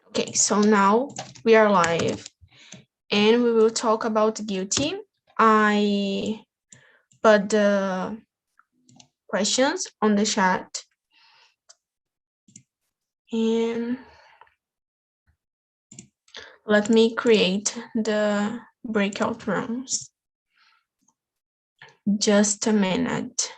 Okay, so now we are live and we will talk about guilty. I put the questions on the chat and let me create the breakout rooms. Just a minute.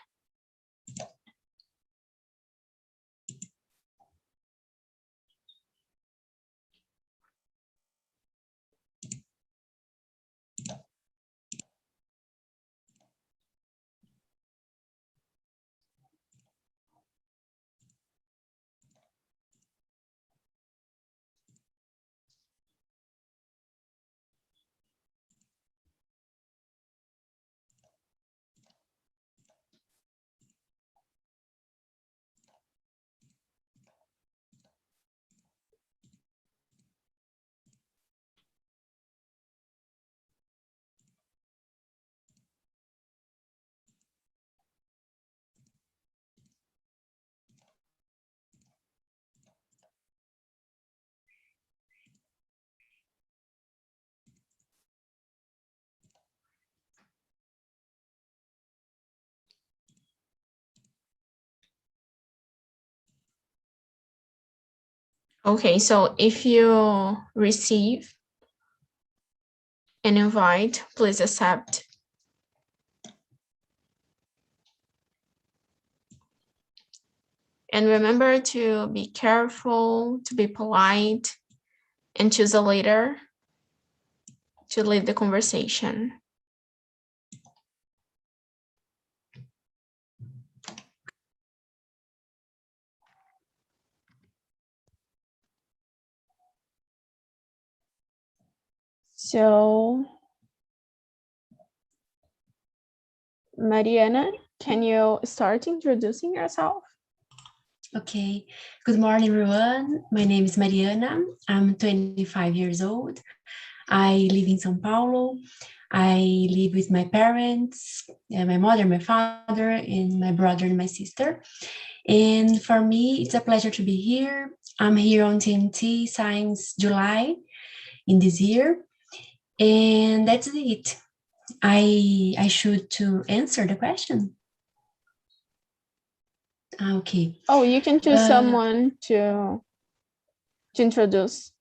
Okay, so if you receive an invite, please accept. And remember to be careful, to be polite, and choose a leader to lead the conversation. So, Mariana, can you start introducing yourself? Okay, good morning, everyone. My name is Mariana. I'm 25 years old. I live in São Paulo. I live with my parents, my mother, my father, and my brother and my sister. And for me, it's a pleasure to be here. I'm here on TNT since July in this year. And that's it. I should to answer the question. Okay. Oh, you can choose someone to introduce.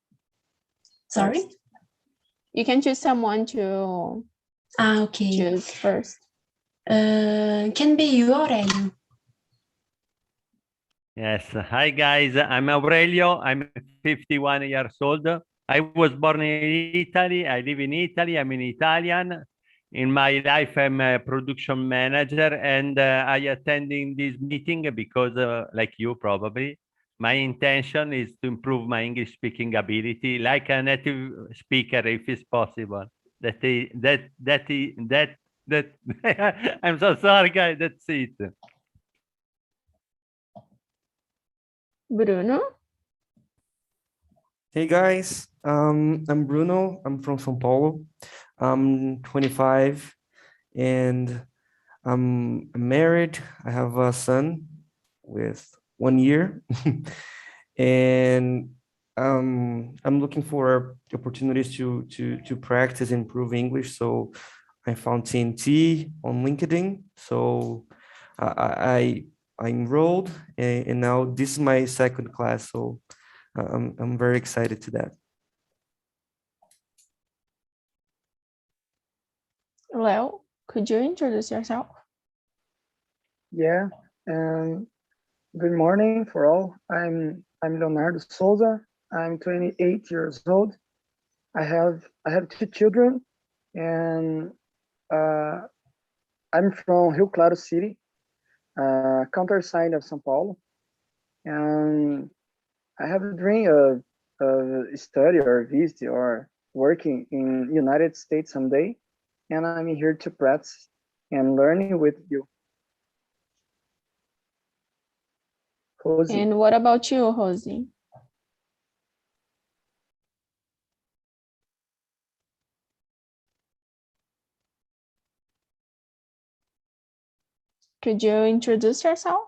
Sorry? First. You can choose someone to choose first. Can be you, Aurelio. Yes. Hi, guys. I'm Aurelio. I'm 51 years old. I was born in Italy. I live in Italy. I'm an Italian. In my life, I'm a production manager, and I attending this meeting because, like you probably, my intention is to improve my English speaking ability, like a native speaker, if it's possible. I'm so sorry, guys. That's it. Bruno? Hey guys, I'm Bruno. I'm from São Paulo. I'm 25 and I'm married. I have a son with 1 year and I'm looking for opportunities to practice and improve English. So I found TNT on LinkedIn. So I enrolled and now this is my second class. So I'm very excited to that. Leo, could you introduce yourself? Yeah, good morning for all. I'm Leonardo Souza. I'm 28 years old. I have 2 children, and I'm from Rio Claro City, countryside of São Paulo, and I have a dream of study or visit or working in United States someday, and I'm here to practice and learning with you. Rosie. And what about you, Rosie? Could you introduce yourself?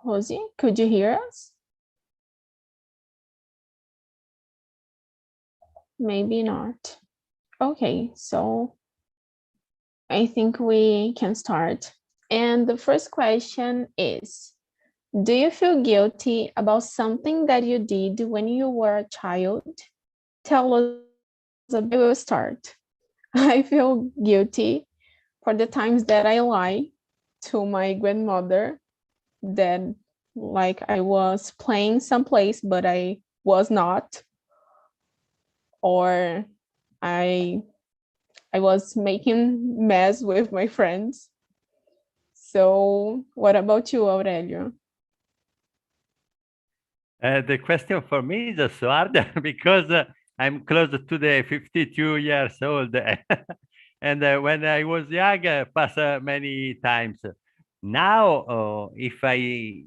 Rosie, could you hear us? Maybe not. Okay, so I think we can start. And the first question is, do you feel guilty about something that you did when you were a child? Tell us a bit. I will start. I feel guilty for the times that I lie to my grandmother that like I was playing someplace, but I was not, or I was making mess with my friends. So what about you, Aurelio? The question for me is so hard because I'm close to the 52 years old. And when I was young, passed many times. Now, if I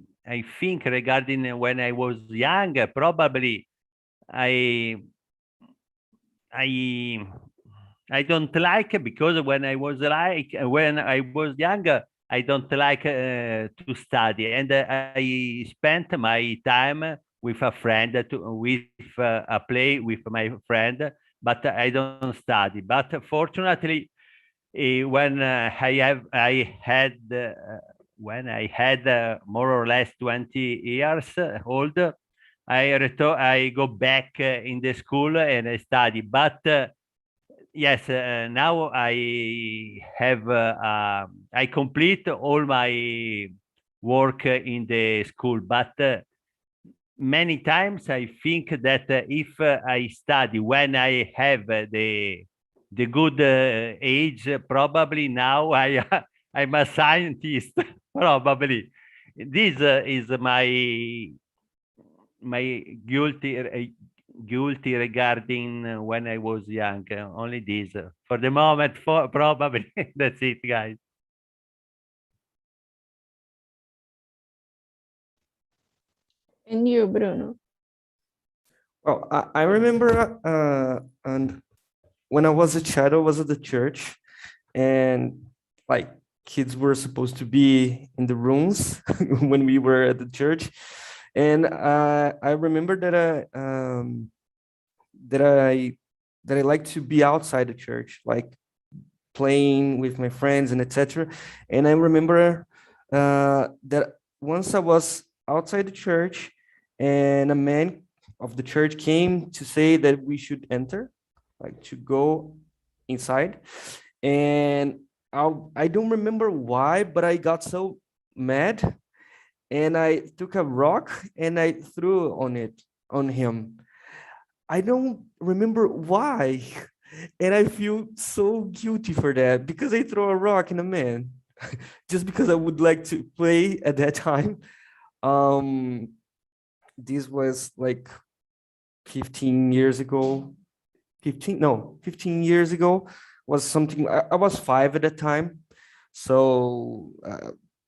think regarding when I was young, probably I I I don't like because when I was younger, I don't like to study, and I spent my time with a friend with a play with my friend, but I don't study. But fortunately, when I had when I had more or less 20 years old, I go back in the school and I study, but. Yes, now I complete all my work in the school, but many times I think that if I study when I have the good age, probably now I'm a scientist. Probably this is my guilty regarding when I was young. Only this. For the moment, for probably that's it, guys. And you, Bruno? Well, I remember and when I was a child, I was at the church, and like kids were supposed to be in the rooms when we were at the church, and I remember that I like to be outside the church, like playing with my friends and etc. And I remember that once I was outside the church, and a man of the church came to say that we should enter, like to go inside. And I don't remember why, but I got so mad, and I took a rock and I threw on him. I don't remember why. And I feel so guilty for that because I throw a rock in a man just because I would like to play at that time. Um, this was like 15 years ago. 15 years ago was something. I was 5 at the time. So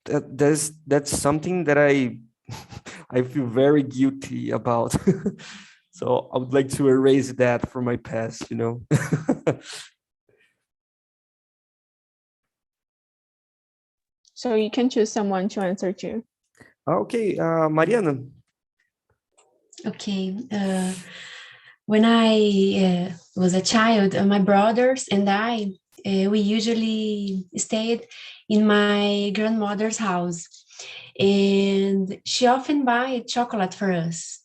that's something that I I feel very guilty about. So I would like to erase that from my past, you know. So you can choose someone to answer to. Okay, Mariana. Okay. When I was a child, my brothers and I, we usually stayed in my grandmother's house, and she often buy chocolate for us.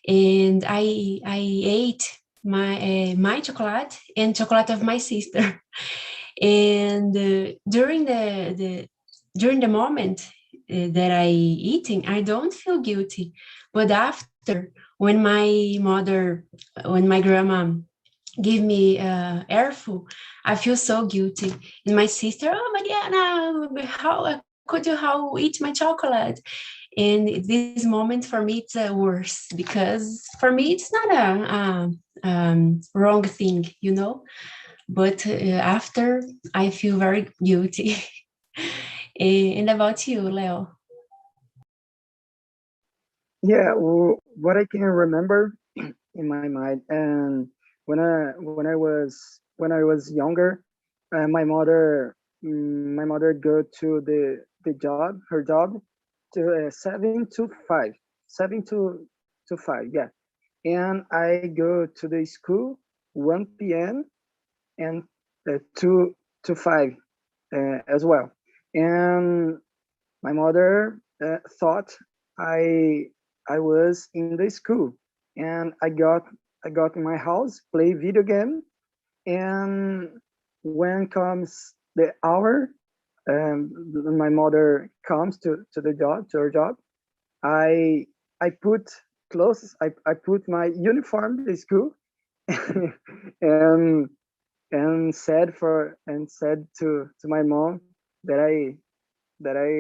And I ate my chocolate and chocolate of my sister. And during the moment that I eating, I don't feel guilty. But after, when when my grandma give me airful, I feel so guilty. And my sister, oh Mariana, how could you how eat my chocolate? And this moment for me it's worse, because for me it's not a wrong thing, you know. But after, I feel very guilty. And about you, Leo? Yeah, well, what I can remember in my mind, and when I was younger, my mother go to the job her job 7 to 5, 7 to 5, yeah. And I go to the school 1 p.m. and 2 to 5 as well. And my mother thought I was in the school, and I got in my house, play video game, and when comes the hour, my mother comes to her job. I put clothes. I put my uniform to school, and said to my mom that I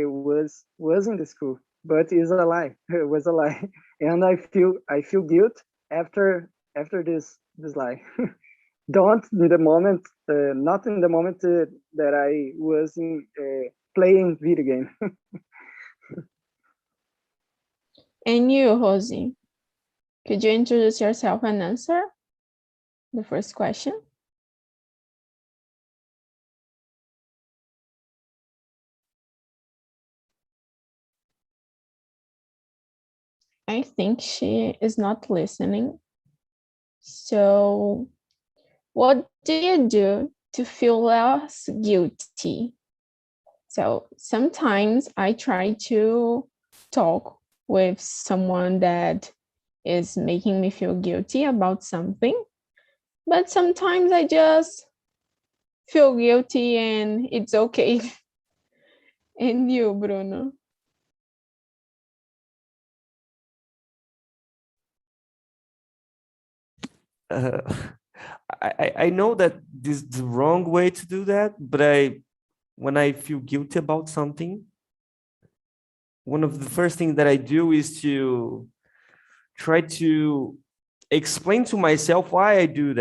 was in the school, but it's a lie. It was a lie, and I feel guilt after this lie. Don't in the moment, not in the moment that I was in playing video game. And you, Rosie, could you introduce yourself and answer the first question? I think she is not listening. So what do you do to feel less guilty? So sometimes I try to talk with someone that is making me feel guilty about something, but sometimes I just feel guilty and it's okay. And you, Bruno? uh, I know that this is the wrong way to do that, but when I feel guilty about something, one of the first things that I do is to try to explain to myself why I did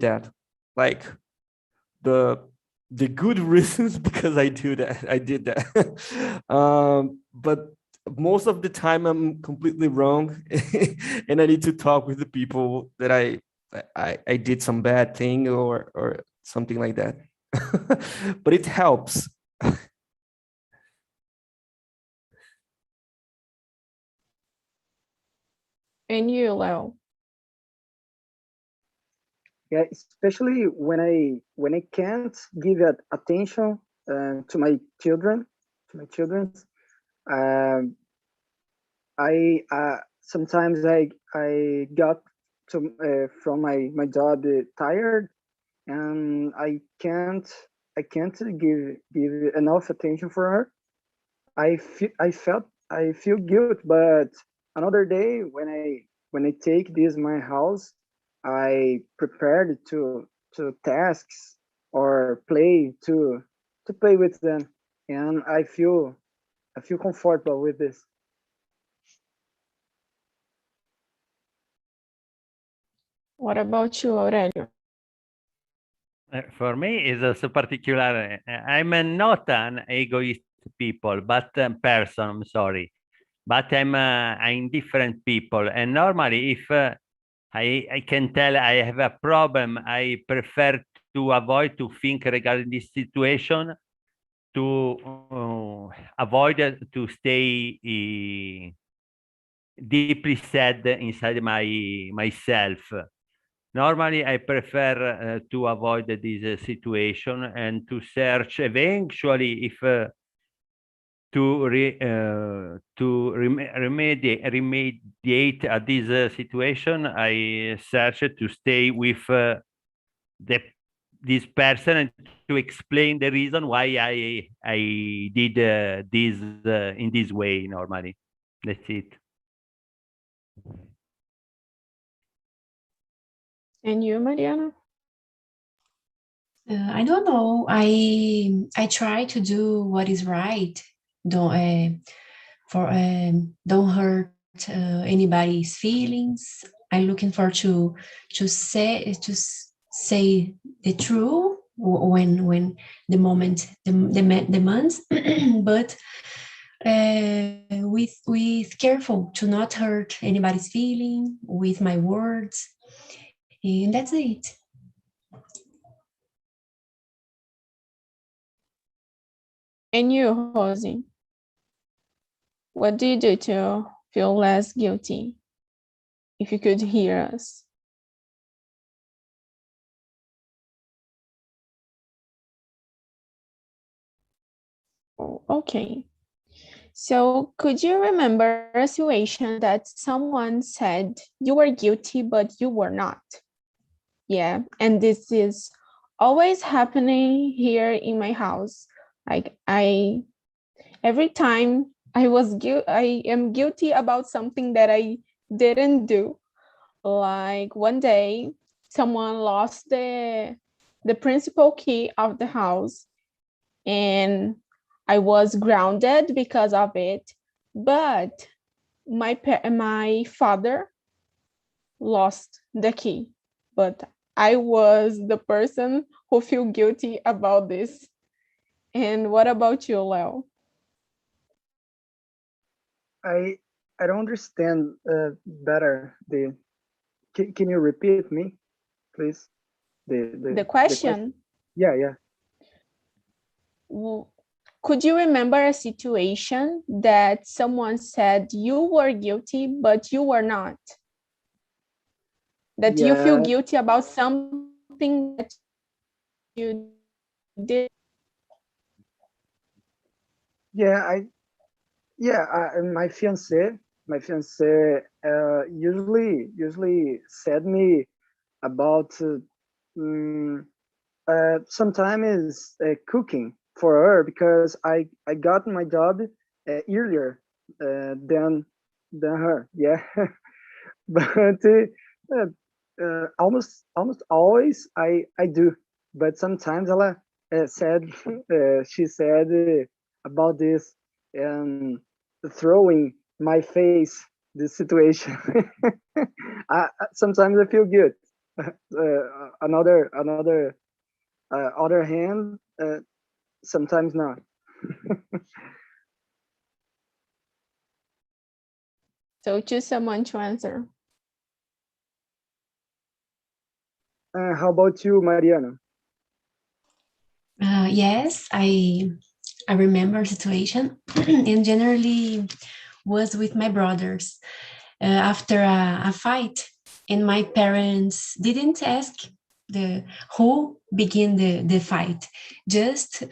that, like the good reasons because I did that. But most of the time I'm completely wrong, and I need to talk with the people that I did some bad thing or something like that. But it helps. And you, Leo? Yeah, especially when I can't give attention to my children, um, I sometimes I got to from my job tired, and I can't give enough attention for her. I feel guilt, but another day when I take this my house, I prepared to tasks or play with them, and I feel comfortable with this. What about you, Aurelio? For me, is so particular. I'm not an egoist people, but person. I'm sorry, but I'm indifferent people. And normally, if I can tell I have a problem, I prefer to avoid to think regarding this situation, to avoid to stay deeply sad inside myself. Normally, I prefer to avoid this situation and to search eventually if remediate this situation. I search to stay with this person and to explain the reason why I did this in this way. Normally, that's it. And you, Mariana? I don't know. I try to do what is right. Don't hurt anybody's feelings. I'm looking for to say the truth when the moment demands, but with careful to not hurt anybody's feeling with my words, and that's it. And you, Rosie? What do you do to feel less guilty? If you could hear us. Oh, okay. So could you remember a situation that someone said you were guilty, but you were not? Yeah, and this is always happening here in my house. Like every time I am guilty about something that I didn't do. Like one day, someone lost the principal key of the house, and I was grounded because of it. But my father lost the key, but I was the person who feel guilty about this. And what about you, Leo? I I don't understand better the. Can you repeat me, please? The The question. question, Yeah, yeah. could you remember a situation that someone said you were guilty, but you were not? That you feel Yeah, guilty about something that you did? yeah. My fiance usually said me about sometimes cooking for her because I got my job earlier than her. Yeah, but almost always I do. But sometimes ela said she said about this and throwing my face this situation. Sometimes I feel good. Another other hand, sometimes not. So choose someone to answer. How about you, Mariana? Yes, I remember a situation, and generally was with my brothers after a fight, and my parents didn't ask the who began the fight, just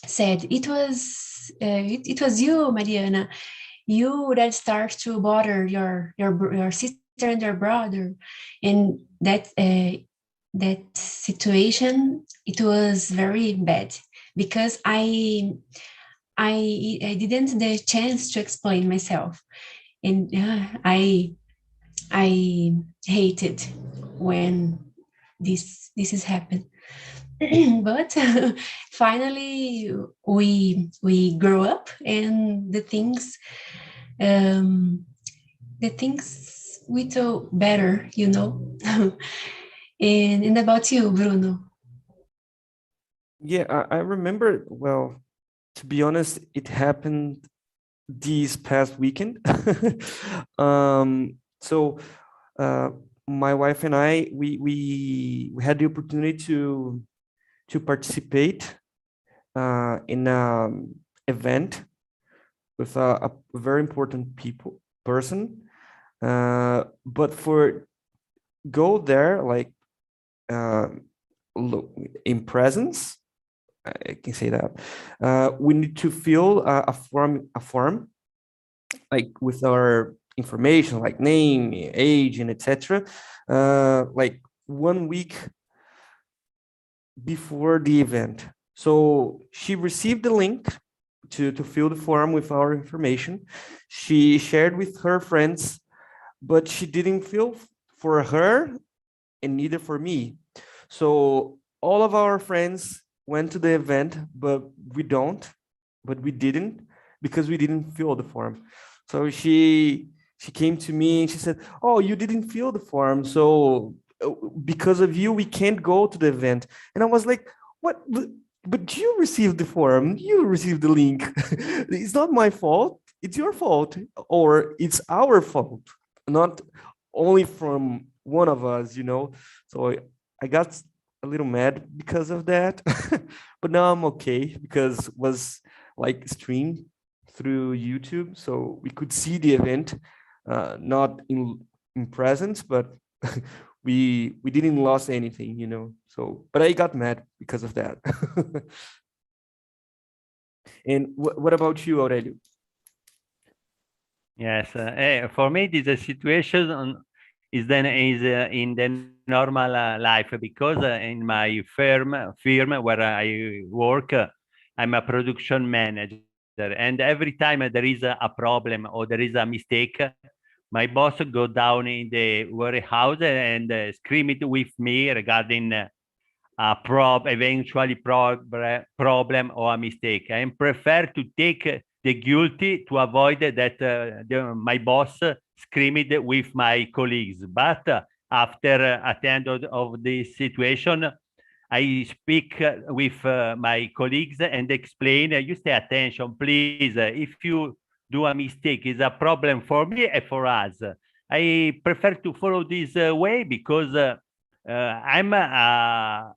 said it was you, Mariana, you that start to bother your sister and your brother, and that situation, it was very bad because I didn't the chance to explain myself, and I hated when this has happened. But finally we grow up, and um, the things we do better, you know. And about you, Bruno? Yeah, I remember, well, to be honest, it happened this past weekend. So uh, my wife and I, we had the opportunity to participate in an event with a very important person. But for go there, like uh, in presence, I can say that we need to fill a form like with our information, like name, age, and etc. Like 1 week before the event. So she received the link to fill the form with our information. She shared with her friends, but she didn't fill for her and neither for me. So all of our friends went to the event, but we didn't because we didn't fill the form. So she came to me and she said, "Oh, you didn't fill the form, so because of you, we can't go to the event." And I was like, "What? But you received the form, you received the link. It's not my fault. It's your fault, or it's our fault, not only from one of us, you know." So I got a little mad because of that, but now I'm okay because it was like extreme. through YouTube, so we could see the event, not in presence, but we didn't lose anything, you know. So, but I got mad because of that. And what about you, Aurelio? Yes, for me, this situation is in the normal life, because in my firm where I work, I'm a production manager, and every time there is a problem or there is a mistake, my boss go down in the warehouse and scream it with me regarding a problem or a mistake. I prefer to take the guilty to avoid that my boss screamed with my colleagues. But after at the end of this situation, I speak with my colleagues and explain, you stay attention, please. If you do a mistake, it's a problem for me and for us. I prefer to follow this way because I'm a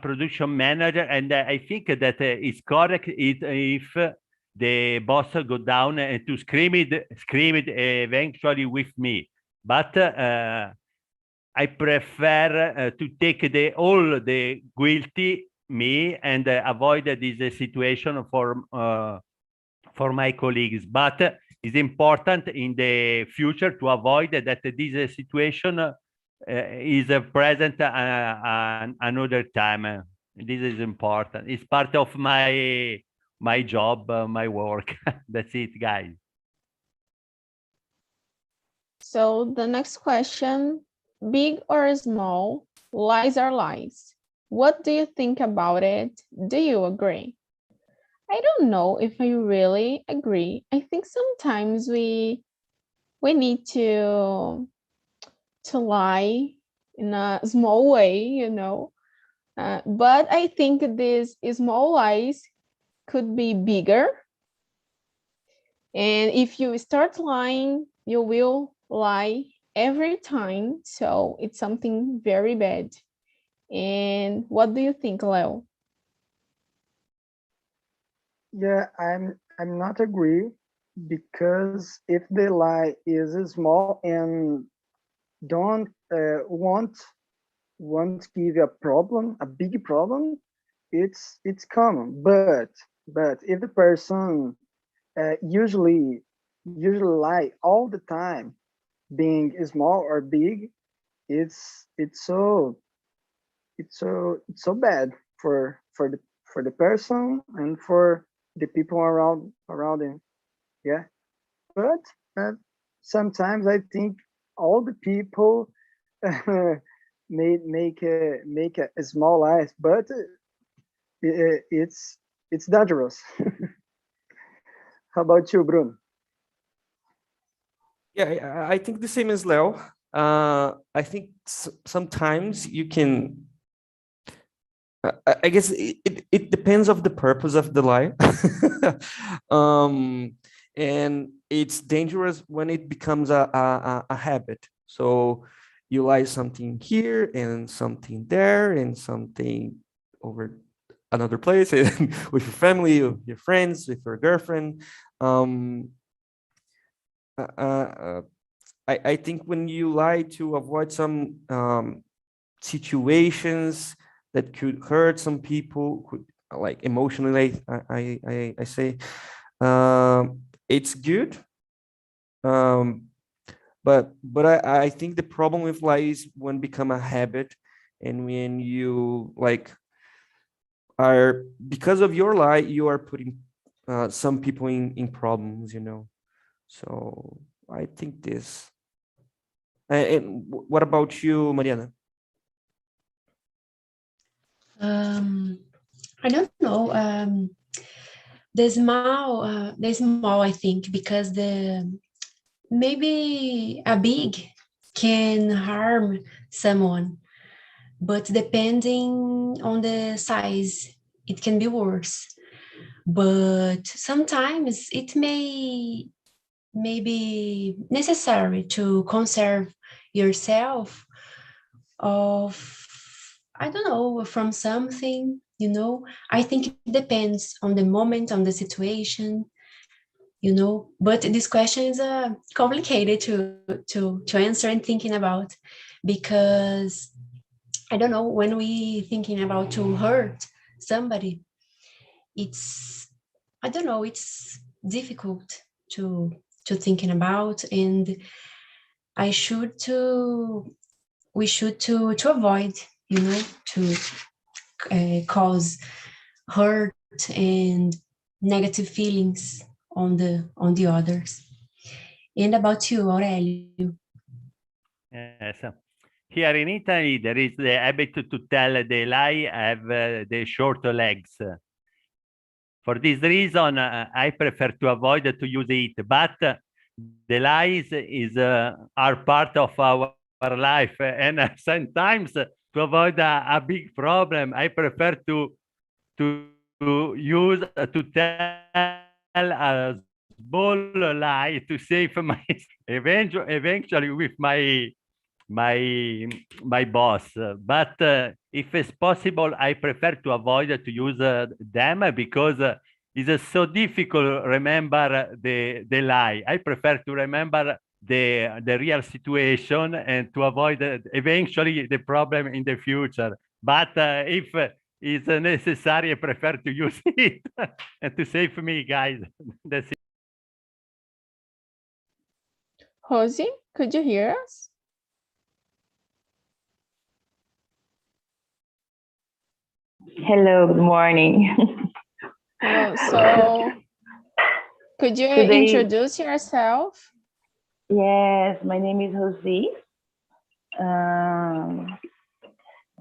production manager, and I think that it's correct if the boss go down and to scream it eventually with me. But I prefer to take all the guilty me and avoid this situation for my colleagues. But it's important in the future to avoid that this situation is present another time. This is important. It's part of my job, my work. That's it, guys. So the next question, big or small, lies are lies. What do you think about it? Do you agree? I don't know if I really agree. I think sometimes we need to lie in a small way, you know. But I think these small lies could be bigger. And if you start lying, you will lie every time. So it's something very bad. And what do you think, Leo? Yeah, I'm not agree, because if the lie is small and don't won't give you a problem, a big problem, it's common. But if the person usually lie all the time, being small or big, it's so bad for the person and for the people around him. Yeah, but sometimes I think all the people make a small lies, but it's dangerous. How about you, Bruno? Yeah, I think the same as Leo. I think sometimes you can. I guess it depends of the purpose of the lie. And it's dangerous when it becomes a habit. So you lie something here and something there and something over another place and with your family, with your friends, with your girlfriend. I think when you lie to avoid some situations that could hurt some people, could like emotionally, I say, it's good. But I think the problem with lie is when become a habit, and when you like are, because of your lie, you are putting some people in problems, you know. So I think this. And what about you, Mariana? I don't know. The small, I think, because maybe a big can harm someone, but depending on the size, it can be worse. But sometimes it may be necessary to conserve yourself of, I don't know, from something, you know. I think it depends on the moment, on the situation. you know. But this question is complicated to answer and thinking about, because I don't know, when we thinking about to hurt somebody, it's, I don't know, it's difficult to thinking about, and we should to avoid, you know, to cause hurt and negative feelings on the others. And about you, Aurelio? Yes. Here in Italy, there is the habit to tell the lie have the short legs. For this reason, I prefer to avoid to use it. But the lies are part of our life, and sometimes to avoid a big problem, I prefer to use to tell a small lie to save my eventually with my boss. But if it's possible, I prefer to avoid to use them, because it's so difficult to remember the lie. I prefer to remember the real situation and to avoid eventually the problem in the future. But if it's necessary, I prefer to use it and to save me, guys. That's it. Rosie, could you hear us? Hello, good morning. Hello, so could you introduce yourself? Yes, my name is Rosie.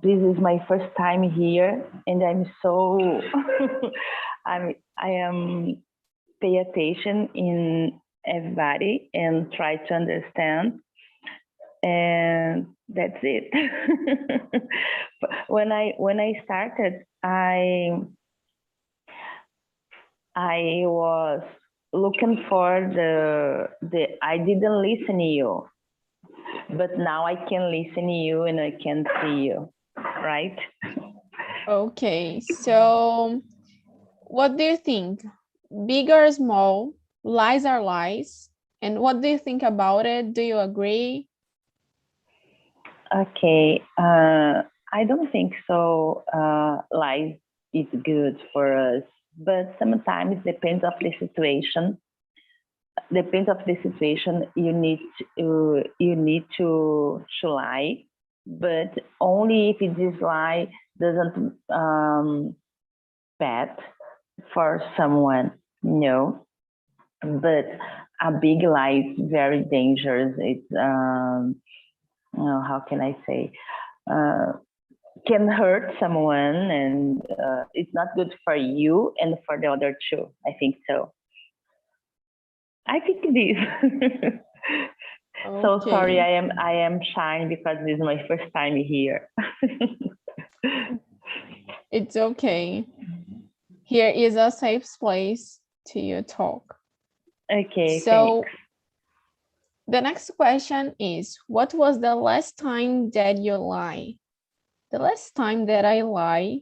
This is my first time here, and I'm so I am pay attention in everybody and try to understand, and that's it. when I started, I was looking for the I didn't listen to you, but now I can listen to you and I can see you, right? Okay, so what do you think? Big or small? Lies are lies. And what do you think about it? Do you agree? Okay, I don't think so. Lies is good for us, but sometimes depends of the situation. Depends of the situation. You need to lie, but only if this lie doesn't bad for someone, no. But a big lie is very dangerous. It's how can I say? Can hurt someone, and it's not good for you and for the other too. I think so. I think this. So sorry, I am shy because this is my first time here. It's okay. Here is a safe place to you talk. Okay. So thanks. the next question is, what was the last time that you lied? The last time that I lied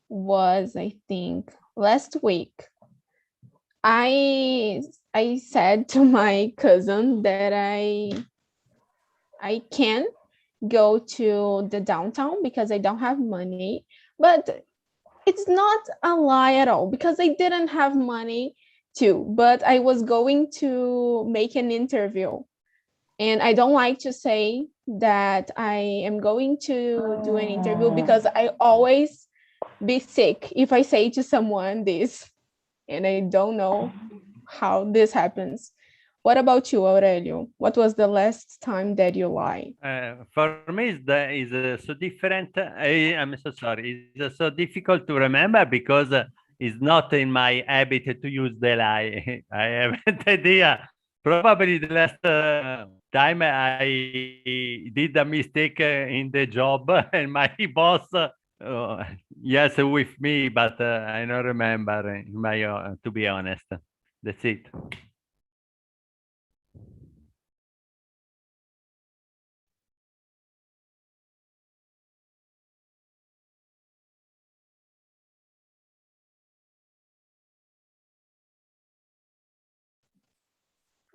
was, I think, last week. I said to my cousin that I can't go to the downtown because I don't have money, but it's not a lie at all because I didn't have money too, but I was going to make an interview. And I don't like to say that I am going to do an interview because I always be sick if I say to someone this, and I don't know how this happens. What about you, Aurelio? What was the last time that you lied? For me, is so different. I'm so sorry. It's so difficult to remember because it's not in my habit to use the lie. I have an idea. Probably the last time I did a mistake in the job and my boss, yes, with me, but I don't remember. To be honest, that's it.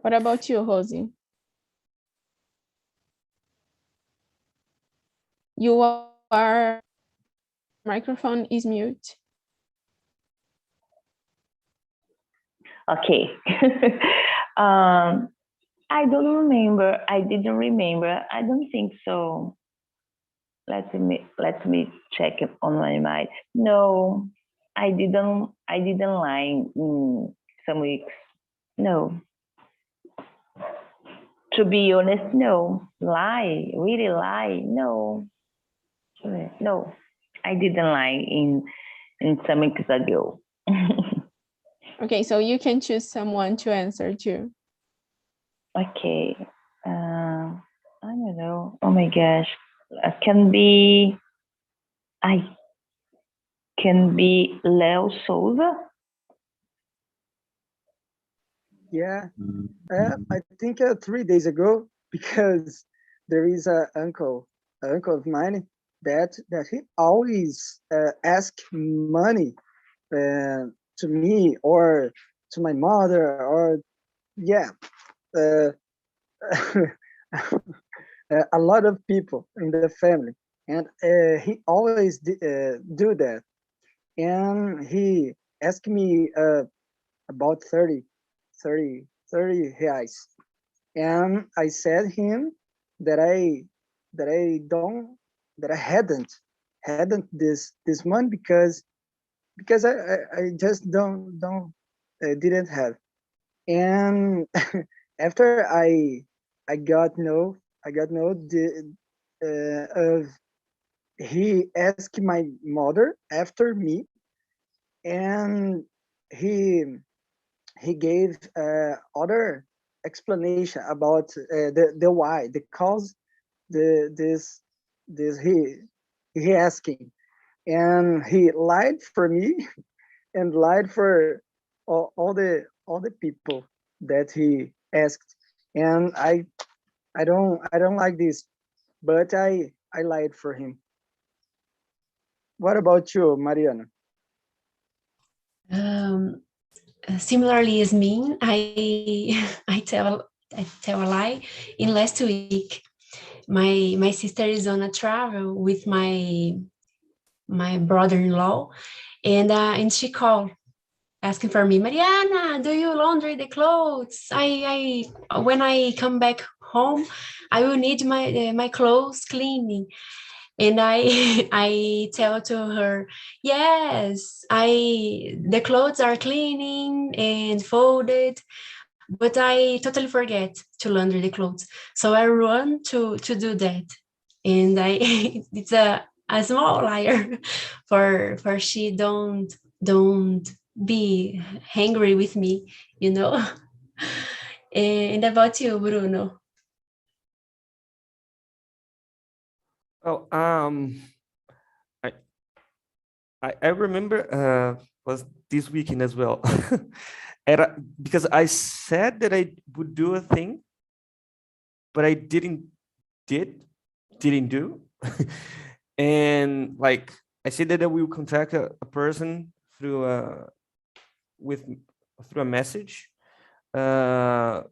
What about you, Rosie? Your microphone is mute. Okay. I don't remember. I didn't remember. I don't think so. Let me check it on my mind. No, I didn't lie in some weeks. No. To be honest, no. Lie, really lie, no. No, I didn't lie in some weeks ago. Okay, so you can choose someone to answer to. Okay. I don't know. Oh my gosh. Can be Leo Souza. Yeah, I think 3 days ago, because there is an uncle of mine that he always asks money to me or to my mother, or yeah, uh, a lot of people in the family, and he always do that, and he asked me about 30 reais, and I said him that I hadn't this money, because I just don't didn't have. And after I got know the of he asked my mother after me, and he gave other explanation about the why, the cause, this he asking, and he lied for me and lied for all the people that he asked, and I don't like this, but I lied for him. What about you, Mariana? Similarly as me, I tell a lie. In last week, my sister is on a travel with my brother-in-law, and she called asking for me, Mariana, do you laundry the clothes? I when I come back home, I will need my clothes cleaning. And I tell to her, yes, the clothes are cleaning and folded, but I totally forget to launder the clothes. So I run to do that, and I it's a small liar for she don't be angry with me, you know. And about you, Bruno? Oh, I remember was this weekend as well. Because I said that I would do a thing, but I didn't do. And like I said that I will contact a person through through a message to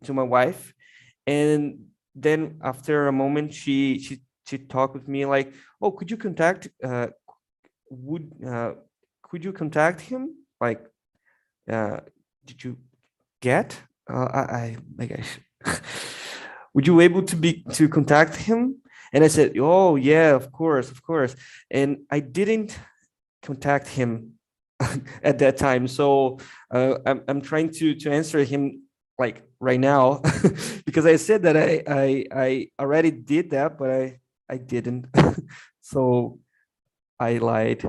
my wife, and then after a moment she talked with me like, oh, could you contact would could you contact him, like did you get I my gosh would you able to contact him? And I said, oh yeah, of course, and I didn't contact him at that time. So I'm trying to answer him like right now because I said that I already did that, but I didn't. So I lied.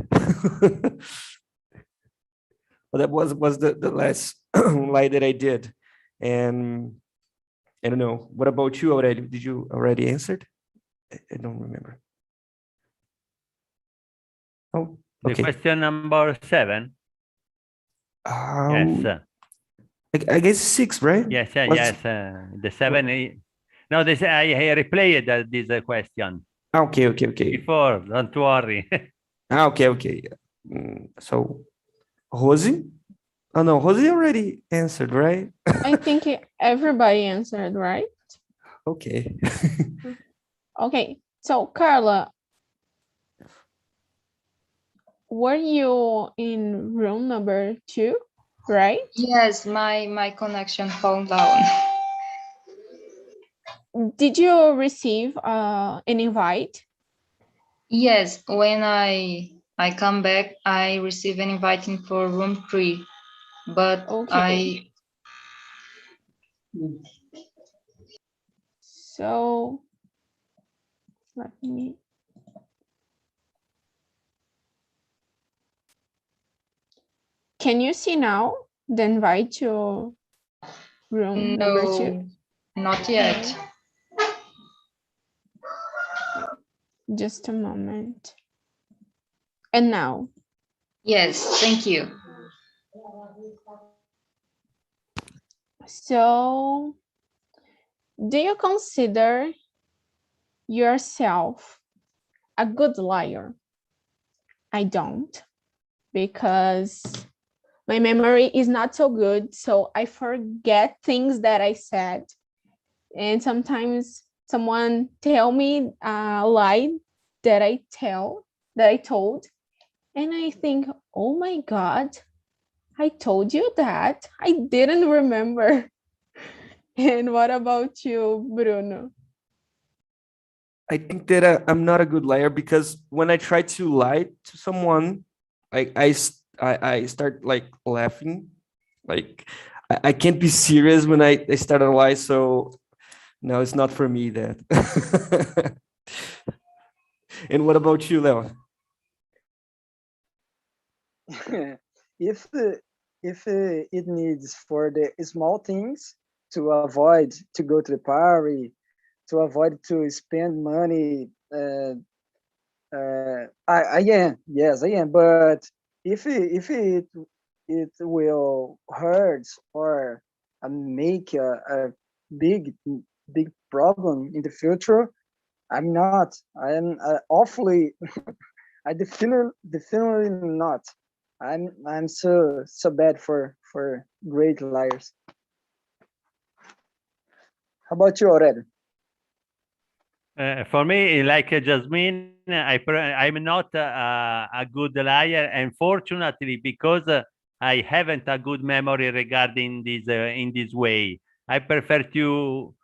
But that was the last lie that I did. And I don't know. What about you already? Did you already answered? I don't remember. Oh, The okay. question number 7. Yes. I guess 6, right? Yes. Yes. The 7. No, this I replayed this question. Okay. Before, don't worry. Okay. So, Rosie? Oh no, Jose already answered, right? I think everybody answered, right? Okay. Okay, so Carla, were you in room number 2, right? Yes, my connection fallen down. Did you receive an invite? Yes, when I come back, I receive an inviting for room 3, but Okay. So let me. Can you see now the invite to room number 2? Not yet. Just a moment. And now? Yes, thank you. So, do you consider yourself a good liar? I don't, because my memory is not so good, so I forget things that I said. And sometimes someone tell me a lie that I told, and I think, oh my God, I told you that. I didn't remember. And what about you, Bruno? I think that I'm not a good liar because when I try to lie to someone, I start like laughing, like I can't be serious when I start a lie. So no, it's not for me that. And what about you, Leo? if it needs for the small things to avoid to go to the party, to avoid to spend money, I am, yes, I am. But if it will hurt or make a big big problem in the future, I'm not. I am awfully. I definitely not. I'm so bad for great liars. How about you, Aurelio? For me, like Jasmine, I'm not a good liar, unfortunately, because I haven't a good memory regarding this in this way. I prefer to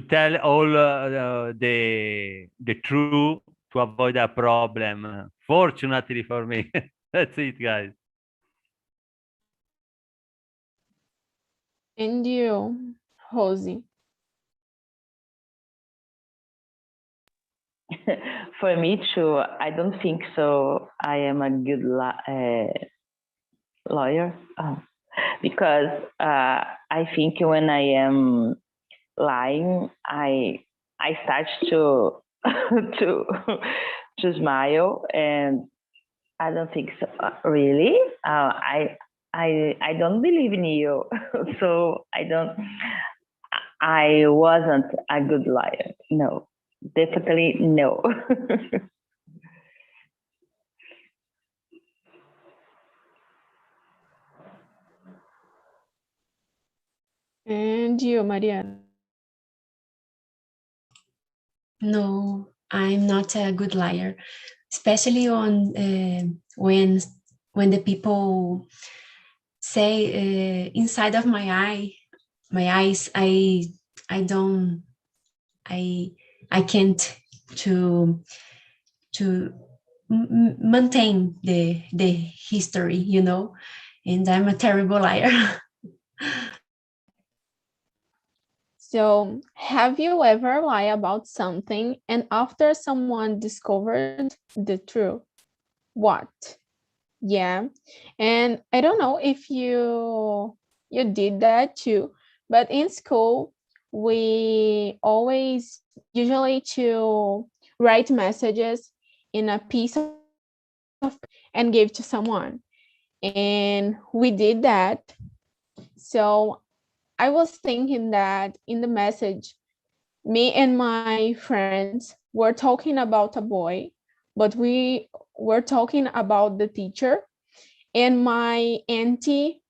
tell all the truth to avoid a problem. Fortunately for me, that's it, guys. And you, Rosie? For me too, I don't think so. I am a good lawyer because I think when I am lying, I start to to to smile, and I don't think so. Really, I don't believe in you, so I don't. I wasn't a good liar. No, definitely no. And you, Mariana? No, I'm not a good liar, especially on when the people say inside of my eyes, I don't, I can't to maintain the history, you know, and I'm a terrible liar. So, have you ever lied about something and after someone discovered the truth? What? Yeah. And I don't know if you did that too, but in school we always usually to write messages in a piece of and give to someone. And we did that. So I was thinking that in the message, me and my friends were talking about a boy, but we were talking about the teacher. And my auntie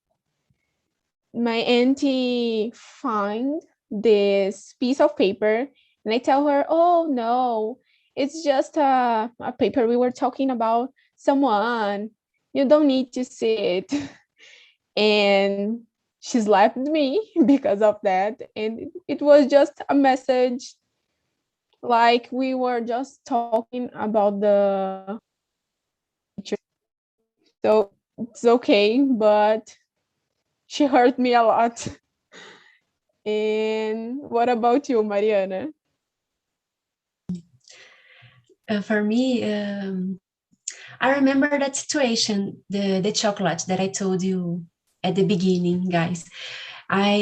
my auntie find this piece of paper, and I tell her, oh no, it's just a paper we were talking about someone. You don't need to see it. And she slapped me because of that. And it was just a message, like we were just talking about the teacher. So it's okay, but she hurt me a lot. And what about you, Mariana? For me, I remember that situation, the chocolate that I told you at the beginning, guys.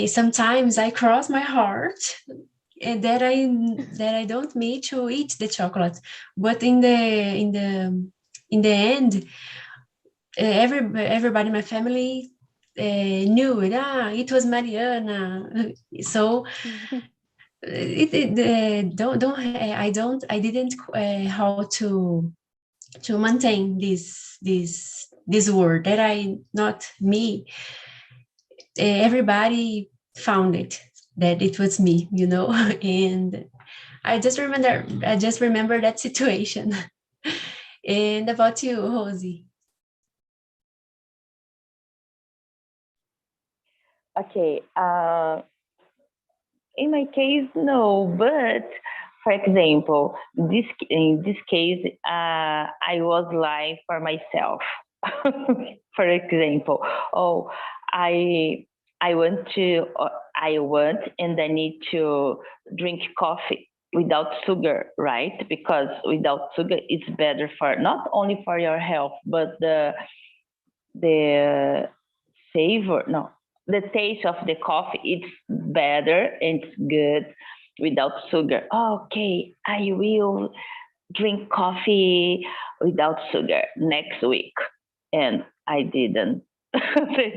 Sometimes I cross my heart and that I don't need to eat the chocolate, but in the end, everybody in my family knew it. It was Mariana. So I didn't how to maintain this word that I not me. Everybody found it that it was me, and I just remember that situation. And about you, Rosie? Okay. In my case, no, but for example, in this case, I was lying for myself. For example, oh, I I want to, I want and I need to drink coffee without sugar, right? Because without sugar, it's better for not only for your health, but the savor, no, the taste of the coffee, it's better and it's good without sugar. Okay, I will drink coffee without sugar next week. And I didn't drink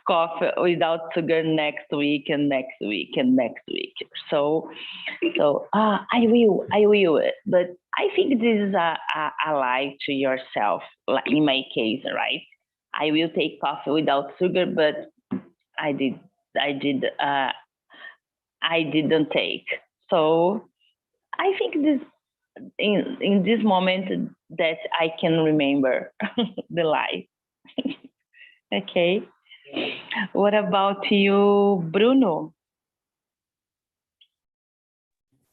coffee without sugar next week and next week and next week. I will. But I think this is a lie to yourself, like in my case, right? I will take coffee without sugar, but I did, I did, I didn't take. So I think this in this moment that I can remember the lie. Okay. What about you, Bruno?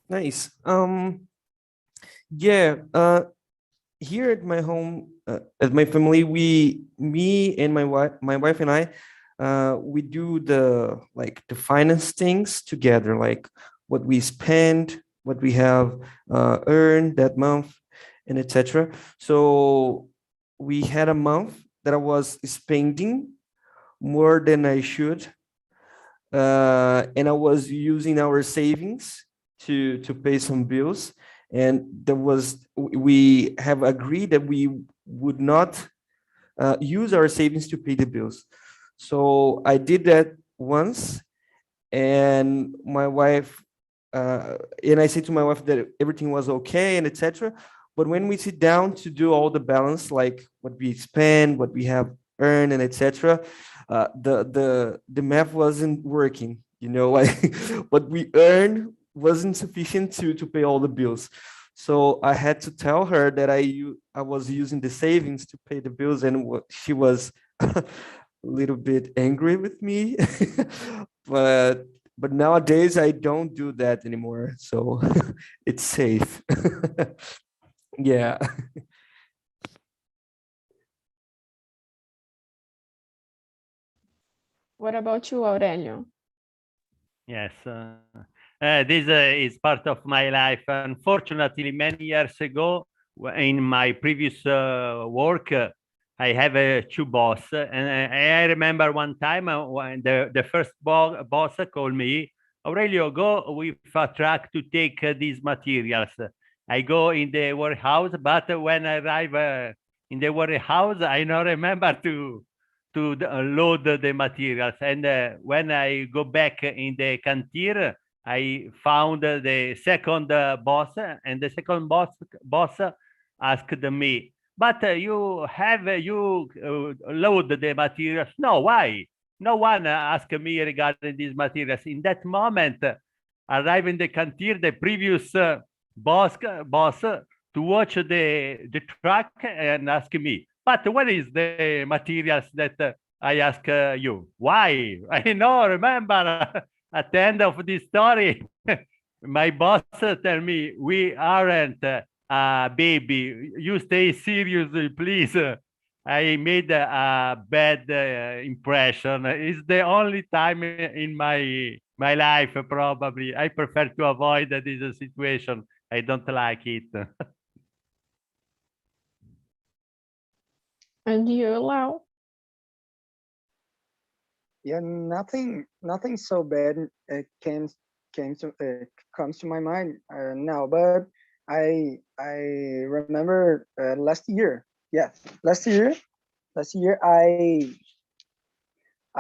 Nice. Yeah. Here at my home, at my family, me and my wife and I, we do the finance things together, like what we spend, what we have earned that month, and etc. So we had a month that I was spending more than I should, and I was using our savings to pay some bills. And we have agreed that we would not use our savings to pay the bills. So I did that once, and my wife and I said to my wife that everything was okay and etc. But when we sit down to do all the balance, like what we spend, what we have earned, and etc., the math wasn't working. Like what we earned wasn't sufficient to pay all the bills. So I had to tell her that I was using the savings to pay the bills, and she was a little bit angry with me. but nowadays I don't do that anymore, so it's safe. Yeah. What about you, Aurelio? Yes, this is part of my life. Unfortunately, many years ago, in my previous work, I have two boss, and I remember one time when the first boss called me, Aurelio, go with a truck to take these materials. I go in the warehouse, but when I arrive in the warehouse, I don't remember to load the materials. And when I go back in the canteen, I found the second boss, and the second boss asked me, but you load the materials. No, why? No one asked me regarding these materials. In that moment, arrive in the canteen, the previous boss to watch the track and ask me, but what is the materials that I ask you? Why? I know, remember, at the end of this story, my boss tell me, we aren't baby. You stay serious, please. I made a bad impression. It's the only time in my life, probably. I prefer to avoid this situation. I don't like it. And you, Lau? Yeah, nothing so bad comes to my mind now, but I remember last year. Yeah, last year I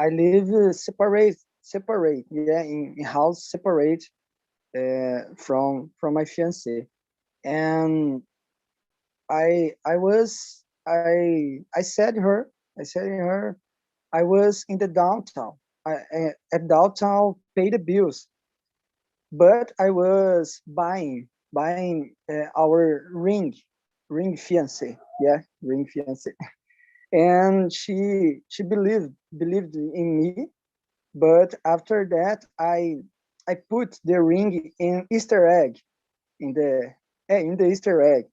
live separate. Yeah, in house separate from my fiance, and I said her I was in the downtown. At downtown, pay the bills, but I was buying our ring fiance. Yeah, ring fiance, and she believed in me. But after that, I put the ring in Easter egg in the Easter egg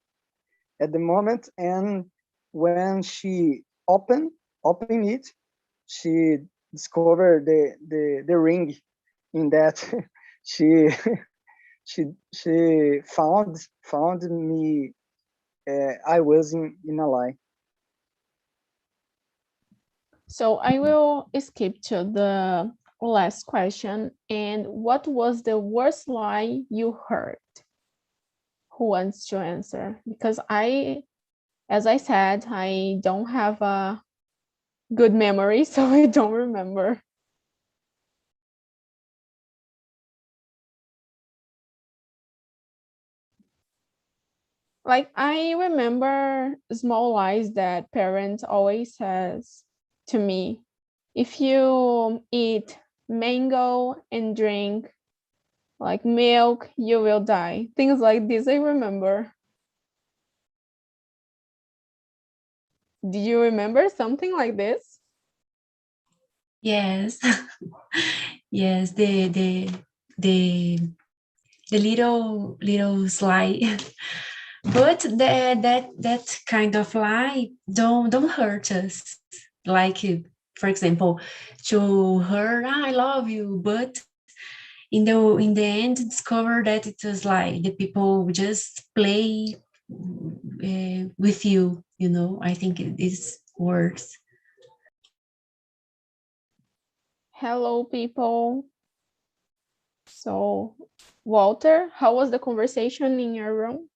at the moment, and when she open it, she discovered the ring in that. she she found me. I was in a lie. So I will skip to the last question. And what was the worst lie you heard? Who wants to answer? Because as I said, I don't have a good memory, so I don't remember. Like, I remember small lies that parents always says to me. If you eat mango and drink like milk, you will die. Things like this, I remember. Do you remember something like this? Yes. Yes, the little slide. But that kind of lie don't hurt us. Like, for example, to her, "Ah, I love you," but in the end discover that it was like the people just play with you, you know. I think it is worse. Hello, people. So, Walter, how was the conversation in your room?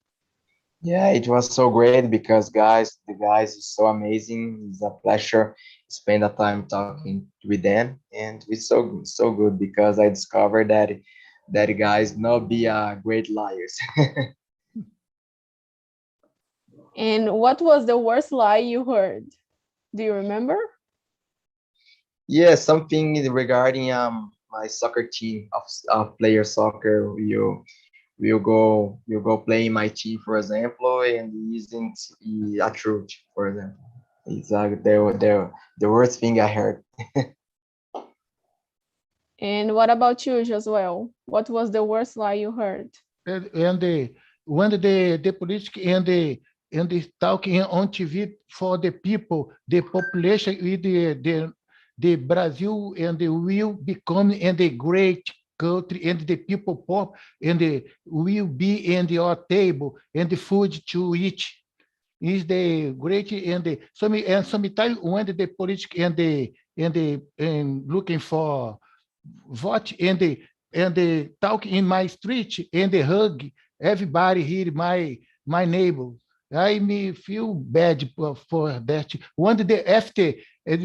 Yeah, it was so great because the guys is so amazing. It's a pleasure spend the time talking with them, and it's so good because I discovered that guys not be great liars. And what was the worst lie you heard? Do you remember? Yeah, something regarding my soccer team of player soccer. You go play in my team, for example, and it isn't a truth, for example. It's the worst thing I heard. And what about you, Josuel? What was the worst lie you heard? And when the politics and the talking on TV for the people, the population with the Brazil and the will become and the great country and the people pop and the will be in your table and the food to eat is the great and the sometimes when the politics and looking for vote and the talk in my street and the hug everybody here my neighbor. I me feel bad for that. When the after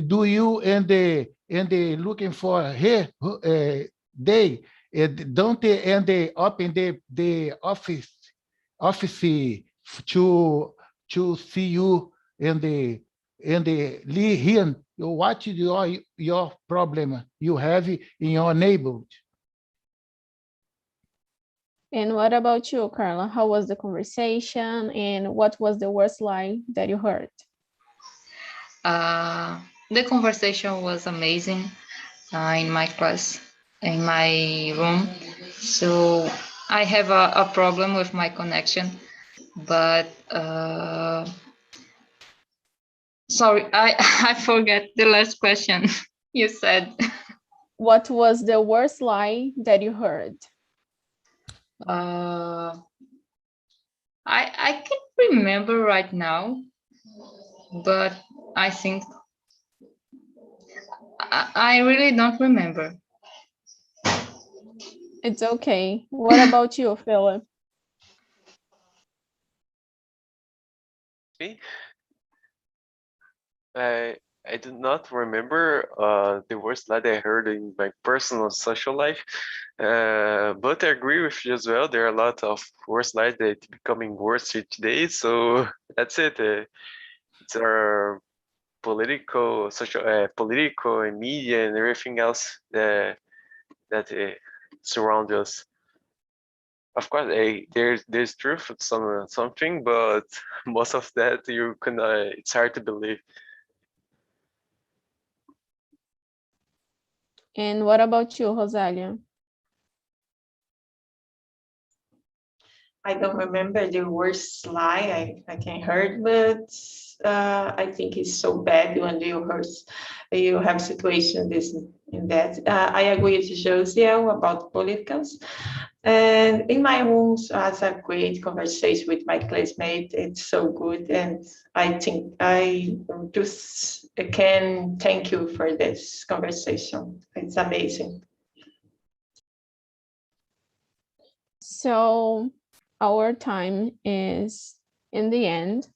do you and the looking for here they don't they and they open the office to see you and the and here, what is your problem you have in your neighborhood? And what about you, Carla? How was the conversation and what was the worst lie that you heard? The conversation was amazing in my class, in my room. So I have a problem with my connection, but sorry, I forget the last question you said. What was the worst lie that you heard? I can't remember right now, but I think I really don't remember. It's okay. What about you, Philip? Me? I do not remember the worst lie I heard in my personal social life, but I agree with you as well. There are a lot of worst lies that becoming worse each day. So that's it. It's our political and media and everything else that surround us. Of course, there's truth in something, but most of that you can it's hard to believe. And what about you, Rosalia? I don't remember the worst lie I can heard, but I think it's so bad when you have situation this in that. I agree with Josiel about politicals. And in my rooms, as a great conversation with my classmate, it's so good. And I think I just can thank you for this conversation. It's amazing. So our time is in the end,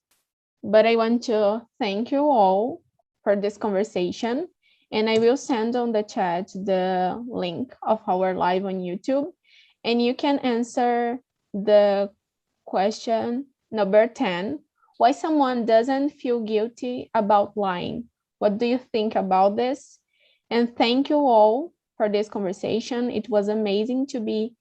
but I want to thank you all for this conversation. And I will send on the chat the link of our live on YouTube. And you can answer the question number 10, why someone doesn't feel guilty about lying. What do you think about this? And thank you all for this conversation. It was amazing to be